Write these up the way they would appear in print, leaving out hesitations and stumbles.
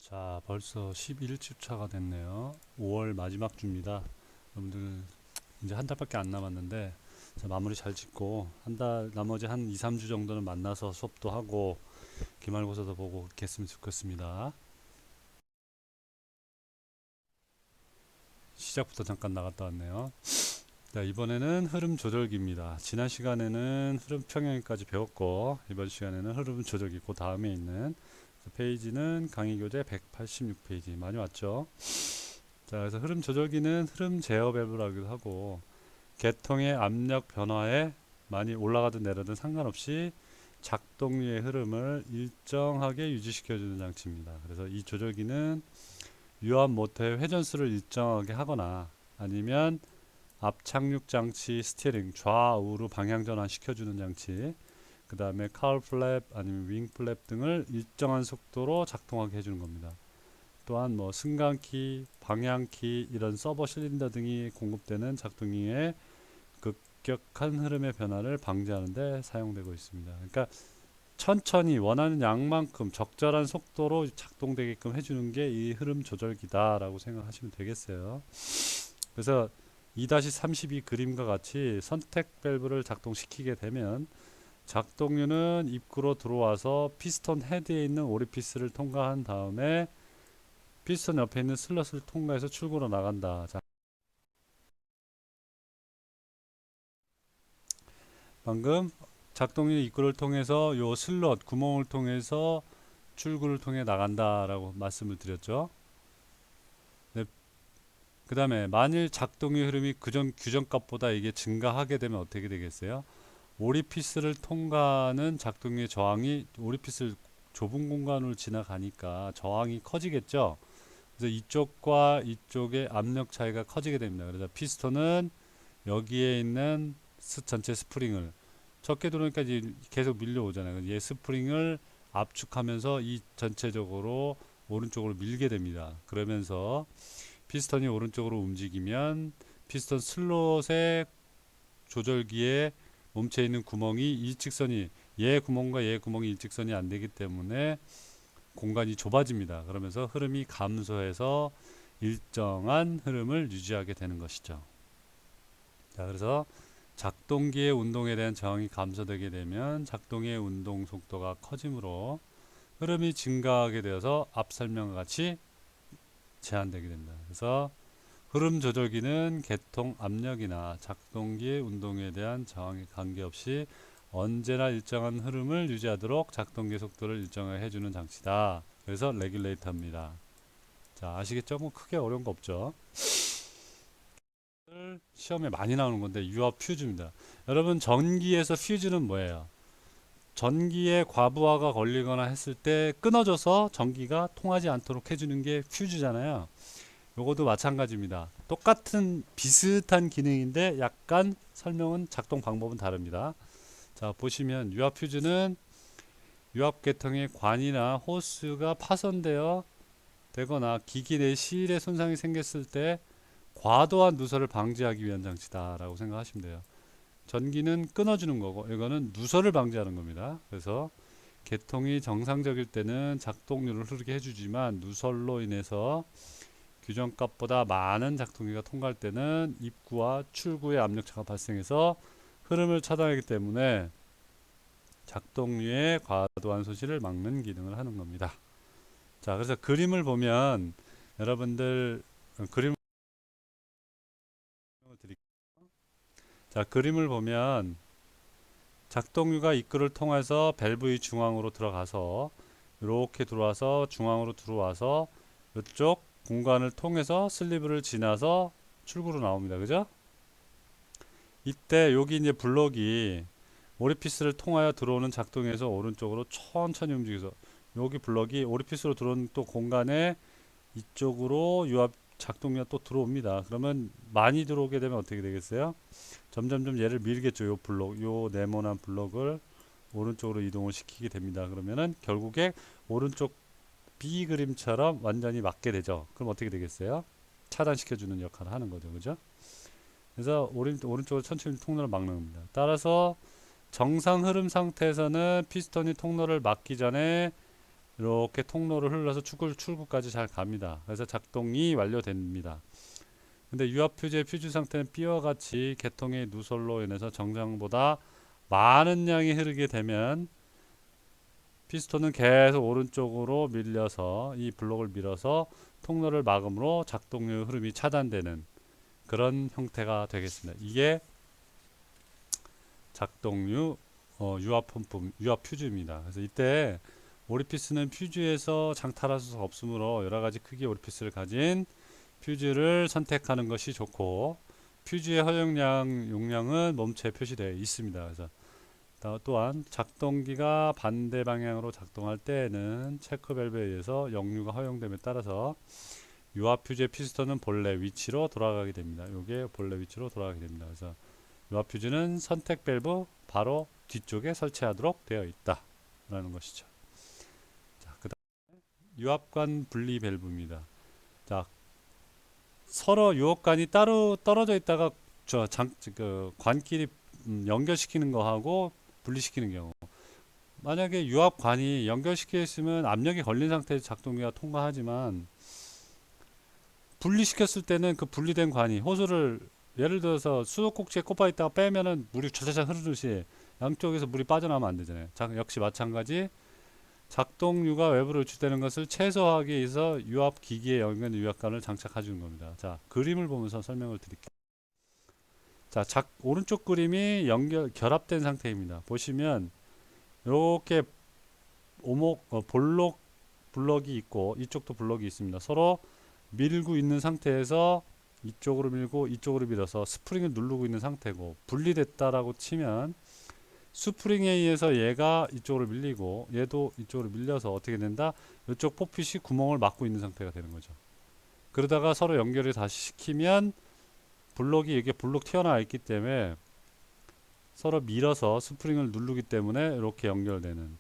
자, 벌써 11주차가 됐네요. 5월 마지막 주입니다. 여러분들 이제 한 달밖에 안 남았는데 자, 마무리 잘 짓고 한 달 나머지 한 2, 3주 정도는 만나서 수업도 하고 기말고사도 보고 그렇게 했으면 좋겠습니다. 시작부터 잠깐 나갔다 왔네요. 자, 이번에는 흐름 조절기입니다. 지난 시간에는 흐름 평형까지 배웠고 이번 시간에는 흐름 조절기 그 다음에 있는 페이지는 강의 교재 186페이지 많이 왔죠. 자, 그래서 흐름 조절기는 흐름 제어 밸브라기도 하고 계통의 압력 변화에 많이 올라가든 내려든 상관없이 작동류의 흐름을 일정하게 유지시켜주는 장치입니다. 그래서 이 조절기는 유압 모터의 회전수를 일정하게 하거나 아니면 앞착륙 장치 스티어링 좌우로 방향 전환 시켜주는 장치, 그 다음에 카울 플랩 아니면 윙 플랩 등을 일정한 속도로 작동하게 해주는 겁니다. 또한 뭐 승강키, 방향키 이런 서버 실린더 등이 공급되는 작동기에 급격한 흐름의 변화를 방지하는 데 사용되고 있습니다. 그러니까 천천히 원하는 양만큼 적절한 속도로 작동되게끔 해주는 게 이 흐름 조절기다라고 생각하시면 되겠어요. 그래서 2-32 그림과 같이 선택 밸브를 작동시키게 되면 작동류는 입구로 들어와서 피스톤 헤드에 있는 오리피스를 통과한 다음에 피스톤 옆에 있는 슬롯을 통과해서 출구로 나간다. 자, 방금 작동률 입구를 통해서 요 슬롯 구멍을 통해서 출구를 통해 나간다라고 말씀을 드렸죠. 네, 그 다음에 만일 작동의 흐름이 그전 규정값보다 이게 증가하게 되면 어떻게 되겠어요? 오리피스를 통과하는 작동의 저항이 오리피스를 좁은 공간으로 지나가니까 저항이 커지겠죠. 그래서 이쪽과 이쪽의 압력 차이가 커지게 됩니다. 그래서 피스톤은 여기에 있는 전체 스프링을 적게 들어오니까 이제 계속 밀려오잖아요. 얘 스프링을 압축하면서 이 전체적으로 오른쪽으로 밀게 됩니다. 그러면서 피스톤이 오른쪽으로 움직이면 피스톤 슬롯의 조절기에 몸체 있는 구멍이 일직선이 얘 구멍과 얘 구멍이 일직선이 안 되기 때문에 공간이 좁아집니다. 그러면서 흐름이 감소해서 일정한 흐름을 유지하게 되는 것이죠. 자, 그래서 작동기의 운동에 대한 저항이 감소되게 되면 작동의 운동 속도가 커지므로 흐름이 증가하게 되어서 앞 설명과 같이 제한되게 됩니다. 그래서 흐름 조절기는 계통 압력이나 작동기의 운동에 대한 저항에 관계없이 언제나 일정한 흐름을 유지하도록 작동기 속도를 일정하게 해주는 장치다. 그래서 레귤레이터입니다. 자, 아시겠죠? 뭐 크게 어려운 거 없죠. 시험에 많이 나오는 건데 유압 퓨즈입니다. 여러분 전기에서 퓨즈는 뭐예요? 전기에 과부하가 걸리거나 했을 때 끊어져서 전기가 통하지 않도록 해주는 게 퓨즈잖아요. 요것도 마찬가지입니다. 똑같은 비슷한 기능인데 약간 설명은 작동 방법은 다릅니다. 자, 보시면 유압 퓨즈는 유압 계통의 관이나 호스가 파손되어 되거나 기기 내 실에 손상이 생겼을 때 과도한 누설을 방지하기 위한 장치다라고 생각하시면 돼요. 전기는 끊어주는 거고 이거는 누설을 방지하는 겁니다. 그래서 계통이 정상적일 때는 작동률을 흐르게 해주지만 누설로 인해서 규정값보다 많은 작동기가 통과할 때는 입구와 출구의 압력차가 발생해서 흐름을 차단하기 때문에 작동류의 과도한 소실을 막는 기능을 하는 겁니다. 자, 그래서 그림을 보면 여러분들 그림을 드릴게요. 자, 그림을 보면 작동류가 입구를 통해서 밸브의 중앙으로 들어가서 이렇게 들어와서 중앙으로 들어와서 이쪽 공간을 통해서 슬리브를 지나서 출구로 나옵니다. 그죠? 이때 여기 이제 블럭이 오리피스를 통하여 들어오는 작동에서 오른쪽으로 천천히 움직여서 여기 블럭이 오리피스로 들어오는 또 공간에 이쪽으로 유압 작동기가 또 들어옵니다. 그러면 많이 들어오게 되면 어떻게 되겠어요? 점점점 얘를 밀겠죠. 요 블록, 요 네모난 블럭을 오른쪽으로 이동을 시키게 됩니다. 그러면은 결국에 오른쪽 B 그림처럼 완전히 맞게 되죠. 그럼 어떻게 되겠어요? 차단시켜주는 역할을 하는 거죠. 그죠? 그래서 오른쪽으로 천천히 통로를 막는 겁니다. 따라서 정상 흐름 상태에서는 피스톤이 통로를 막기 전에 이렇게 통로를 흘러서 출구까지 잘 갑니다. 그래서 작동이 완료됩니다. 근데 유압 퓨즈의 퓨즈 상태는 B와 같이 계통의 누설로 인해서 정상보다 많은 양이 흐르게 되면 피스톤은 계속 오른쪽으로 밀려서 이 블록을 밀어서 통로를 막음으로 작동류 흐름이 차단되는 그런 형태가 되겠습니다. 이게 작동류 유압 펌프, 유압 퓨즈입니다. 그래서 이때 오리피스는 퓨즈에서 장탈할 수 없으므로 여러 가지 크기의 오리피스를 가진 퓨즈를 선택하는 것이 좋고, 퓨즈의 허용량 용량은 몸체에 표시되어 있습니다. 그래서 또한 작동기가 반대 방향으로 작동할 때에는 체크 밸브에 의해서 역류가 허용됨에 따라서 유압 퓨즈의 피스톤은 본래 위치로 돌아가게 됩니다. 이게 본래 위치로 돌아가게 됩니다. 그래서 유압 퓨즈는 선택 밸브 바로 뒤쪽에 설치하도록 되어 있다라는 것이죠. 자, 그다음 유압관 분리 밸브입니다. 자, 서로 유압관이 따로 떨어져 있다가 그 관끼리 연결시키는 거하고 분리시키는 경우, 만약에 유압관이 연결시켜 있으면 압력이 걸린 상태에서 작동기가 통과하지만 분리시켰을 때는 그 분리된 관이 호수를 예를 들어서 수도꼭지에 꼽아 있다가 빼면은 물이 차차차 흐르듯이 양쪽에서 물이 빠져나오면 안 되잖아요. 역시 마찬가지 작동류가 외부로 유출되는 것을 최소화하기 위해서 유압 기기에 연결된 유압관을 장착해 주는 겁니다. 자, 그림을 보면서 설명을 드릴게요. 자, 오른쪽 그림이 결합된 상태입니다. 보시면 이렇게 블럭이 있고 이쪽도 블럭이 있습니다. 서로 밀고 있는 상태에서 이쪽으로 밀고 이쪽으로 밀어서 스프링을 누르고 있는 상태고, 분리됐다라고 치면 스프링에 의해서 얘가 이쪽으로 밀리고 얘도 이쪽으로 밀려서 어떻게 된다? 이쪽 포핏이 구멍을 막고 있는 상태가 되는 거죠. 그러다가 서로 연결을 다시 시키면 블록이 이게 블록 튀어나와 있기 때문에 서로 밀어서 스프링을 누르기 때문에 이렇게 연결되는,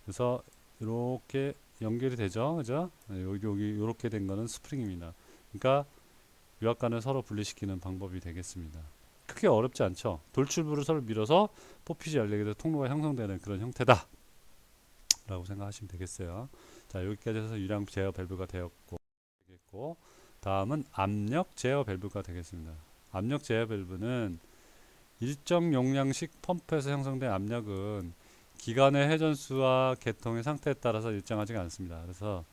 그래서 이렇게 연결이 되죠. 그죠? 여기 이렇게 된 거는 스프링입니다. 그러니까 유압관을 서로 분리시키는 방법이 되겠습니다. 크게 어렵지 않죠. 돌출부를 서로 밀어서 포핏이 열리게 돼서 통로가 형성되는 그런 형태다 라고 생각하시면 되겠어요. 자, 여기까지 해서 유량 제어 밸브가 되겠고, 다음은 압력 제어 밸브가 되겠습니다. 압력 제어 밸브는 일정 용량식 펌프에서 형성된 압력은 기관의 회전수와 계통의 상태에 따라서 일정하지가 않습니다. 그래서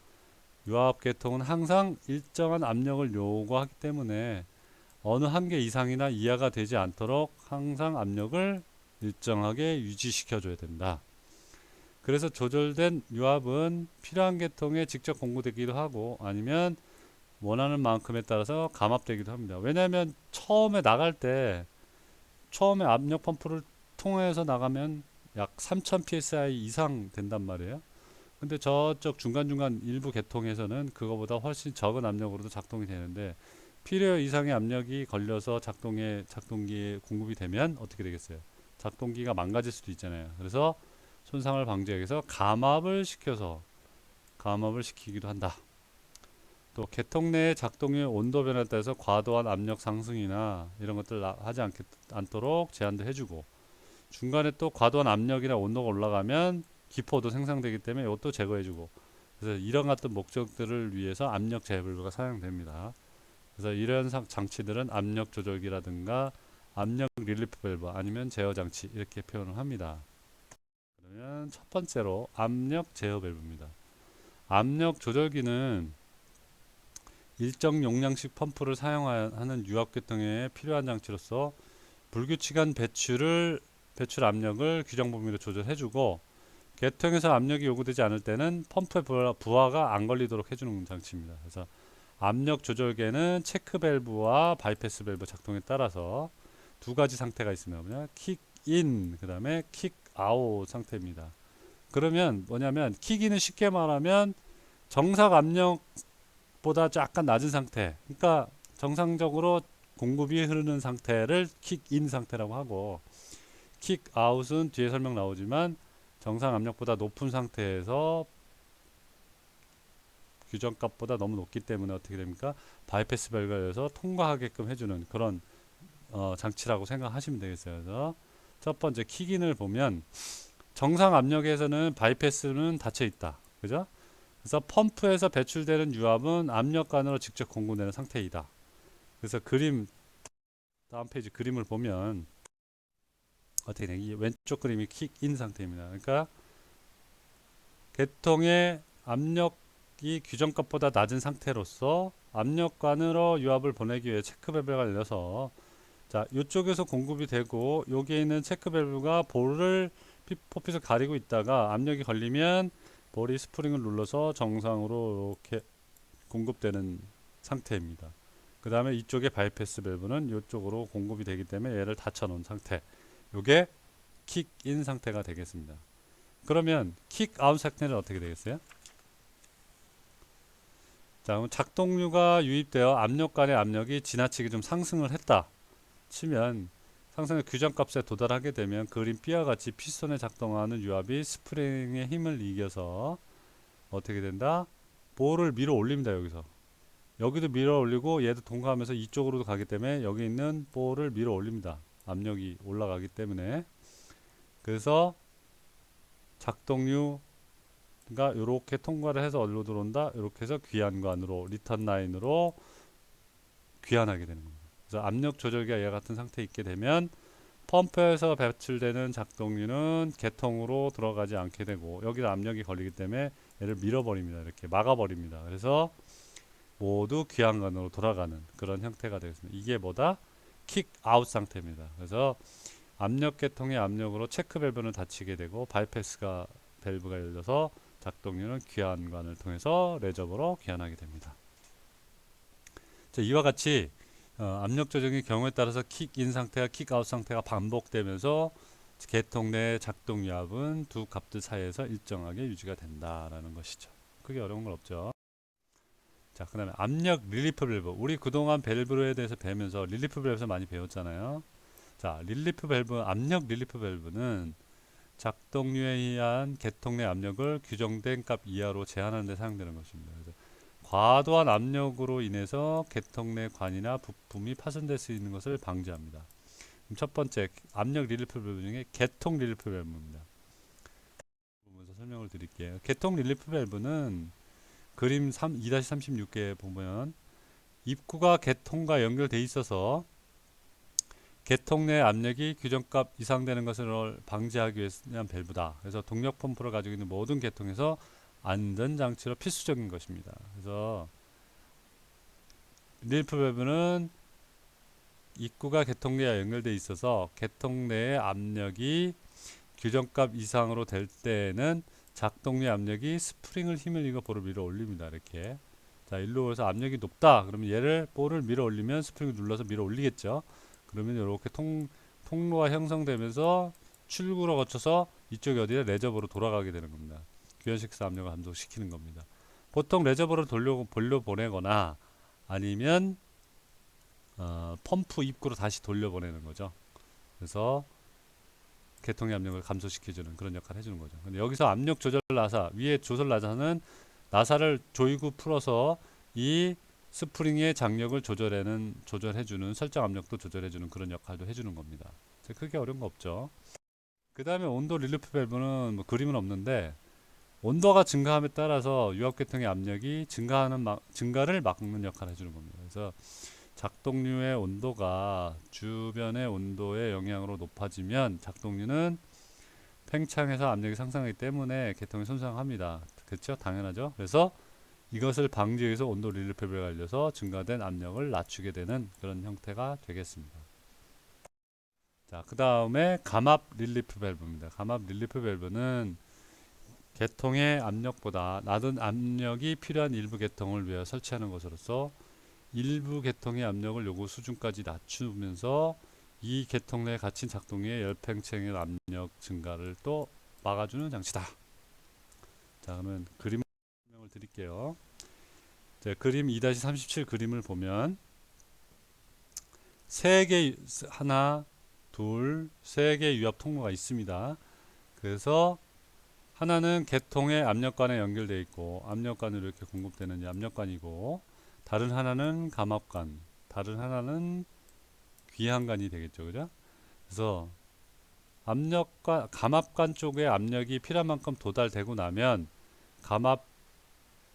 유압 계통은 항상 일정한 압력을 요구하기 때문에 어느 한계 이상이나 이하가 되지 않도록 항상 압력을 일정하게 유지시켜 줘야 된다. 그래서 조절된 유압은 필요한 계통에 직접 공급되기도 하고 아니면 원하는 만큼에 따라서 감압되기도 합니다. 왜냐하면 처음에 나갈 때 처음에 압력 펌프를 통해서 나가면 약 3000 psi 이상 된단 말이에요. 근데 저쪽 중간중간 일부 계통에서는 그거보다 훨씬 적은 압력으로도 작동이 되는데, 필요 이상의 압력이 걸려서 작동기에 공급이 되면 어떻게 되겠어요? 작동기가 망가질 수도 있잖아요. 그래서 손상을 방지하기 위해서 감압을 시키기도 한다. 또 계통 내의 작동의 온도 변화에 따라서 과도한 압력 상승이나 이런 것들 하지 않도록 제한도 해주고, 중간에 또 과도한 압력이나 온도가 올라가면 기포도 생성되기 때문에 이것도 제거해주고, 그래서 이런 같은 목적들을 위해서 압력 제어 밸브가 사용됩니다. 그래서 이런 장치들은 압력 조절기라든가 압력 릴리프 밸브 아니면 제어 장치 이렇게 표현을 합니다. 그러면 첫 번째로 압력 제어 밸브입니다. 압력 조절기는 일정 용량식 펌프를 사용하는 유압 계통에 필요한 장치로서 불규칙한 배출 압력을 규정 범위로 조절해주고, 계통에서 압력이 요구되지 않을 때는 펌프의 부하가 안 걸리도록 해주는 장치입니다. 그래서 압력 조절계는 체크 밸브와 바이패스 밸브 작동에 따라서 두 가지 상태가 있습니다. 킥인, 그 다음에 킥아웃 상태입니다. 그러면 뭐냐면 킥인은 쉽게 말하면 정상 압력보다 약간 낮은 상태, 그러니까 정상적으로 공급이 흐르는 상태를 킥인 상태라고 하고, 킥아웃은 뒤에 설명 나오지만 정상 압력보다 높은 상태에서 규정값보다 너무 높기 때문에 어떻게 됩니까? 바이패스 밸브에서 통과하게끔 해주는 그런 장치라고 생각하시면 되겠어요. 그래서 첫 번째 킥인을 보면 정상 압력에서는 바이패스는 닫혀 있다. 그죠? 그래서 펌프에서 배출되는 유압은 압력관으로 직접 공급되는 상태이다. 그래서 다음 페이지 그림을 보면 어떻게 돼? 이 왼쪽 그림이 킥인 상태입니다. 그러니까 개통의 압력이 규정값보다 낮은 상태로서 압력관으로 유압을 보내기 위해 체크 밸브가 열려서 자, 이쪽에서 공급이 되고 여기에 있는 체크 밸브가 볼을 포핏을 가리고 있다가 압력이 걸리면 볼이 스프링을 눌러서 정상으로 이렇게 공급되는 상태입니다. 그 다음에 이쪽에 바이패스 밸브는 이쪽으로 공급이 되기 때문에 얘를 닫혀 놓은 상태. 이게 킥인 상태가 되겠습니다. 그러면 킥아웃 상태는 어떻게 되겠어요? 자, 그럼 작동류가 유입되어 압력관의 압력이 지나치게 좀 상승을 했다 치면 상승의 규정값에 도달하게 되면 그림 B와 같이 피스톤에 작동하는 유압이 스프링의 힘을 이겨서 어떻게 된다? 볼을 밀어 올립니다. 여기도 밀어 올리고 얘도 동감하면서 이쪽으로도 가기 때문에 여기 있는 볼을 밀어 올립니다. 압력이 올라가기 때문에. 그래서 작동류가 이렇게 통과를 해서 어디로 들어온다? 이렇게 해서 귀환관으로 리턴 라인으로 귀환하게 되는 겁니다. 그래서 압력 조절기가 얘와 같은 상태에 있게 되면 펌프에서 배출되는 작동류는 개통으로 들어가지 않게 되고 여기다 압력이 걸리기 때문에 얘를 밀어버립니다. 이렇게 막아버립니다. 그래서 모두 귀환관으로 돌아가는 그런 형태가 되겠습니다. 이게 뭐다? 킥아웃 상태입니다. 그래서 압력 계통의 압력으로 체크 밸브는 닫히게 되고 바이패스가 밸브가 열려서 작동류는 귀환관을 통해서 레저버로 귀환하게 됩니다. 자, 이와 같이 압력 조정의 경우에 따라서 킥인 상태와 킥아웃 상태가 반복되면서 계통 내 작동 유압은 두 값들 사이에서 일정하게 유지가 된다라는 것이죠. 그게 어려운 건 없죠. 자, 그 다음에 압력 릴리프 밸브. 우리 그동안 밸브에 대해서 배우면서 릴리프 밸브에서 많이 배웠잖아요. 자, 압력 릴리프 밸브는 작동류에 의한 계통 내 압력을 규정된 값 이하로 제한하는 데 사용되는 것입니다. 그래서 과도한 압력으로 인해서 계통 내 관이나 부품이 파손될 수 있는 것을 방지합니다. 그럼 첫 번째 압력 릴리프 밸브 중에 계통 릴리프 밸브입니다. 보면서 설명을 드릴게요. 계통 릴리프 밸브는 그림 2-36개 보면 입구가 계통과 연결돼 있어서 계통 내 압력이 규정값 이상 되는 것을 방지하기 위한 밸브다. 그래서 동력 펌프를 가지고 있는 모든 계통에서 안전장치로 필수적인 것입니다. 그래서 릴리프 밸브는 입구가 계통 내와 연결되어 있어서 계통 내의 압력이 규정값 이상으로 될 때에는 작동류 압력이 스프링을 힘을 이겨 볼을 밀어 올립니다. 이렇게. 자, 일로 해서 압력이 높다. 그러면 얘를 볼을 밀어 올리면 스프링을 눌러서 밀어 올리겠죠. 그러면 이렇게 통로가 형성되면서 출구로 거쳐서 이쪽이 어디에 레저버로 돌아가게 되는 겁니다. 규현식사 압력을 감소시키는 겁니다. 보통 레저버를 돌려보내거나 아니면 펌프 입구로 다시 돌려보내는 거죠. 그래서 계통의 압력을 감소시켜주는 그런 역할을 해주는 거죠. 근데 여기서 압력 조절 나사, 위에 조절 나사는 나사를 조이고 풀어서 이 스프링의 장력을 조절해주는 설정 압력도 조절해주는 그런 역할도 해주는 겁니다. 크게 어려운 거 없죠. 그 다음에 온도 릴리프 밸브는 뭐 그림은 없는데 온도가 증가함에 따라서 유압계통의 압력이 증가를 막는 역할을 해주는 겁니다. 그래서 작동류의 온도가 주변의 온도의 영향으로 높아지면 작동류는 팽창해서 압력이 상승하기 때문에 계통이 손상합니다. 그렇죠? 당연하죠. 그래서 이것을 방지하기 위해서 온도 릴리프 밸브가 열려서 증가된 압력을 낮추게 되는 그런 형태가 되겠습니다. 자, 그 다음에 감압 릴리프 밸브입니다. 감압 릴리프 밸브는 계통의 압력보다 낮은 압력이 필요한 일부 계통을 위해 설치하는 것으로서 일부 계통의 압력을 요구 수준까지 낮추면서 이 계통 내에 갇힌 작동의 열팽창의 압력 증가를 또 막아주는 장치다. 자, 그러면 그림을 설명을 드릴게요. 자, 그림 2-37 그림을 보면 하나, 둘, 세 개의 유압 통로가 있습니다. 그래서 하나는 계통의 압력관에 연결되어 있고 압력관으로 이렇게 공급되는 압력관이고 다른 하나는 감압관, 다른 하나는 귀환관이 되겠죠. 그죠? 그래서 감압관 쪽에 압력이 필요한 만큼 도달되고 나면 감압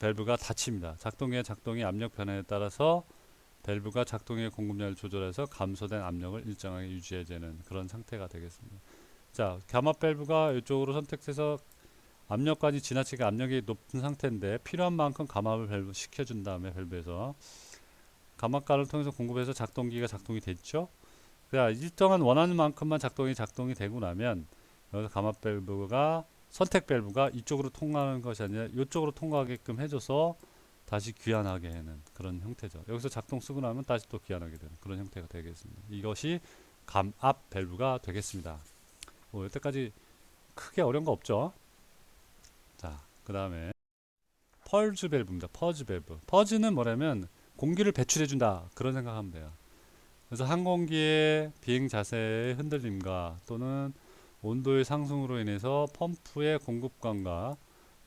밸브가 닫힙니다. 작동기의 작동이 압력 변화에 따라서 밸브가 작동의 공급량을 조절해서 감소된 압력을 일정하게 유지해주는 그런 상태가 되겠습니다. 자, 감압 밸브가 이쪽으로 선택해서 압력까지 지나치게 압력이 높은 상태인데 필요한 만큼 감압을 밸브 시켜준 다음에 밸브에서 감압관을 통해서 공급해서 작동기가 작동이 됐죠. 그러니까 일정한 원하는 만큼만 작동이 되고 나면 여기서 감압 밸브가 선택 밸브가 이쪽으로 통과하는 것이 아니라 이쪽으로 통과하게끔 해줘서 다시 귀환하게 하는 그런 형태죠. 여기서 작동 쓰고 나면 다시 또 귀환하게 되는 그런 형태가 되겠습니다. 이것이 감압 밸브가 되겠습니다. 여태까지 크게 어려운 거 없죠. 자, 그 다음에 펄즈 밸브입니다. 펄즈 밸브. 펄즈는 뭐냐면 공기를 배출해준다 그런 생각하면 돼요. 그래서 항공기의 비행 자세의 흔들림과 또는 온도의 상승으로 인해서 펌프의 공급관과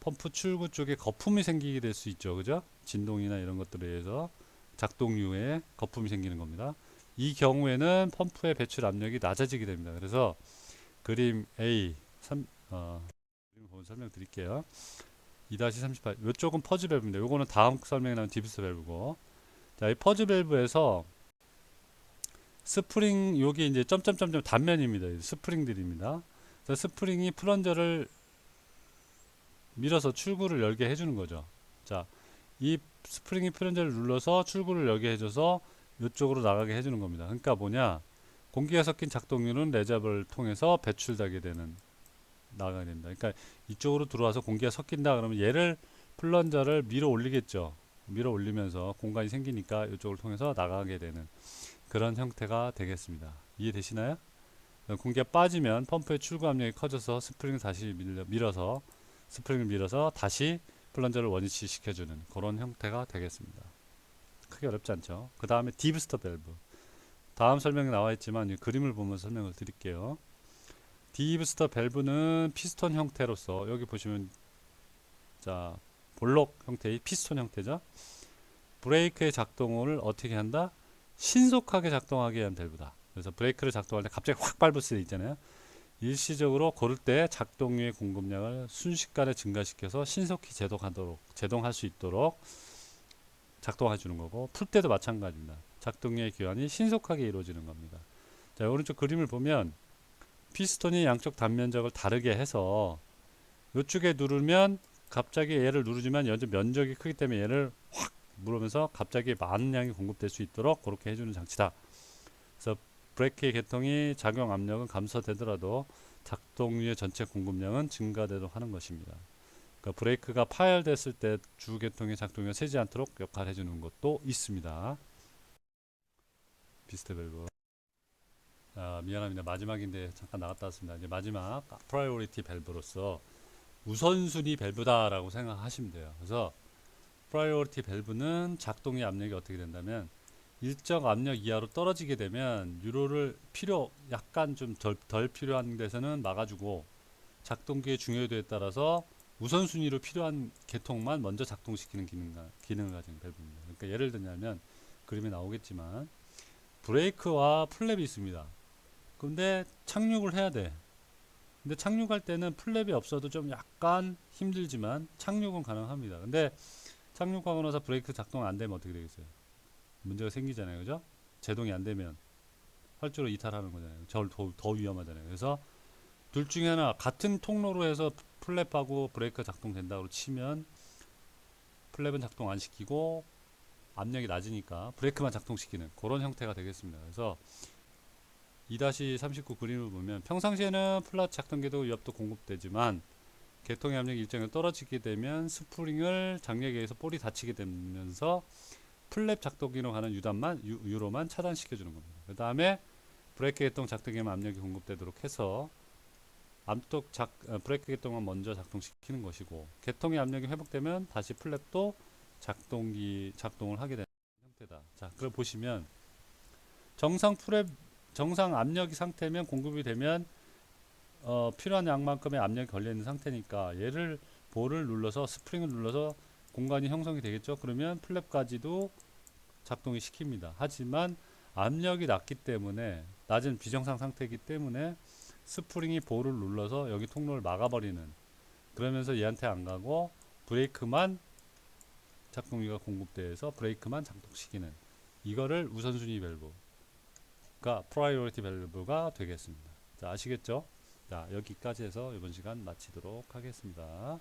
펌프 출구 쪽에 거품이 생기게 될 수 있죠. 그죠? 진동이나 이런 것들에 의해서 작동류에 거품이 생기는 겁니다. 이 경우에는 펌프의 배출 압력이 낮아지게 됩니다. 그래서 그림 A 그림 보면 설명드릴게요. 2-38 이쪽은 퍼즈 밸브인데 요거는 다음 설명에 나온 디브스 밸브고, 자, 이 퍼즈 밸브에서 스프링 여기 이제 점점점점 단면입니다. 스프링들입니다. 스프링이 플런저를 밀어서 출구를 열게 해주는 거죠. 자, 이 스프링이 플런저를 눌러서 출구를 열게 해줘서 이쪽으로 나가게 해주는 겁니다. 그러니까 뭐냐, 공기가 섞인 작동류는 레저버를 통해서 배출되게 되는 나가게 된다. 그러니까 이쪽으로 들어와서 공기가 섞인다 그러면 얘를 플런저를 밀어 올리겠죠. 밀어 올리면서 공간이 생기니까 이쪽을 통해서 나가게 되는 그런 형태가 되겠습니다. 이해되시나요? 공기가 빠지면 펌프의 출구 압력이 커져서 스프링을 다시 밀어서 스프링을 밀어서 다시 플런저를 원위치 시켜주는 그런 형태가 되겠습니다. 크게 어렵지 않죠. 그 다음에 딥스터 밸브. 다음 설명에 나와 있지만 이 그림을 보면 설명을 드릴게요. 딥스터 밸브는 피스톤 형태로서 여기 보시면 자 볼록 형태의 피스톤 형태죠. 브레이크의 작동을 어떻게 한다? 신속하게 작동하게 한 밸브다. 그래서 브레이크를 작동할 때 갑자기 확 밟을 수 있잖아요. 일시적으로 고를 때 작동류의 공급량을 순식간에 증가시켜서 신속히 제동할 수 있도록 작동해 주는 거고, 풀 때도 마찬가지입니다. 작동류의 교환이 신속하게 이루어지는 겁니다. 자, 오른쪽 그림을 보면 피스톤이 양쪽 단면적을 다르게 해서 이쪽에 누르면 갑자기 얘를 누르지만 연전 면적이 크기 때문에 얘를 확 누르면서 갑자기 많은 양이 공급될 수 있도록 그렇게 해주는 장치다. 그래서 브레이크의 계통이 작용 압력은 감소되더라도 작동류의 전체 공급량은 증가되도록 하는 것입니다. 그러니까 브레이크가 파열됐을 때 주 계통의 작동이 새지 않도록 역할을 해주는 것도 있습니다. 비스트 밸브. 미안합니다. 마지막인데 잠깐 나갔다 왔습니다. 이제 마지막 프라이오리티 밸브로서 우선순위 밸브다라고 생각하시면 돼요. 그래서 프라이오리티 밸브는 작동의 압력이 어떻게 된다면 일정 압력 이하로 떨어지게 되면 유로를 약간 좀 덜 필요한 데서는 막아주고, 작동기의 중요도에 따라서 우선순위로 필요한 계통만 먼저 작동시키는 기능을 가진 밸브입니다. 그러니까 예를 들면 그림에 나오겠지만 브레이크와 플랩이 있습니다. 근데 착륙을 해야 돼. 근데 착륙할 때는 플랩이 없어도 좀 약간 힘들지만 착륙은 가능합니다. 근데 착륙하고 나서 브레이크 작동 안 되면 어떻게 되겠어요? 문제가 생기잖아요. 그죠? 제동이 안 되면 활주로 이탈하는 거잖아요. 더 위험하잖아요. 그래서 둘 중에 하나, 같은 통로로 해서 플랩하고 브레이크 작동된다고 치면 플랩은 작동 안 시키고 압력이 낮으니까 브레이크만 작동시키는 그런 형태가 되겠습니다. 그래서 2-39 그림을 보면 평상시에는 플랫 작동기도 위압도 공급되지만 계통의 압력이 일정히 떨어지게 되면 스프링을 장력에 의해서 볼이 닫히게 되면서 플랩 작동기로 가는 유로만 차단시켜주는 겁니다. 그 다음에 브레이크 계통 작동기에만 압력이 공급되도록 해서 브레이크 계통만 먼저 작동시키는 것이고, 계통의 압력이 회복되면 다시 플랩도 작동을 하게 되는 형태다. 자, 그걸 보시면 정상 압력 상태면 공급이 되면 필요한 양만큼의 압력이 걸려있는 상태니까 얘를 볼을 눌러서 스프링을 눌러서 공간이 형성이 되겠죠. 그러면 플랩까지도 작동이 시킵니다. 하지만 압력이 낮은 비정상 상태이기 때문에 스프링이 볼을 눌러서 여기 통로를 막아버리는, 그러면서 얘한테 안 가고 브레이크만 작동기가 공급돼서 브레이크만 작동시키는 이거를 우선순위 밸브가 프라이오리티 밸브가 되겠습니다. 자, 아시겠죠? 자, 여기까지 해서 이번 시간 마치도록 하겠습니다.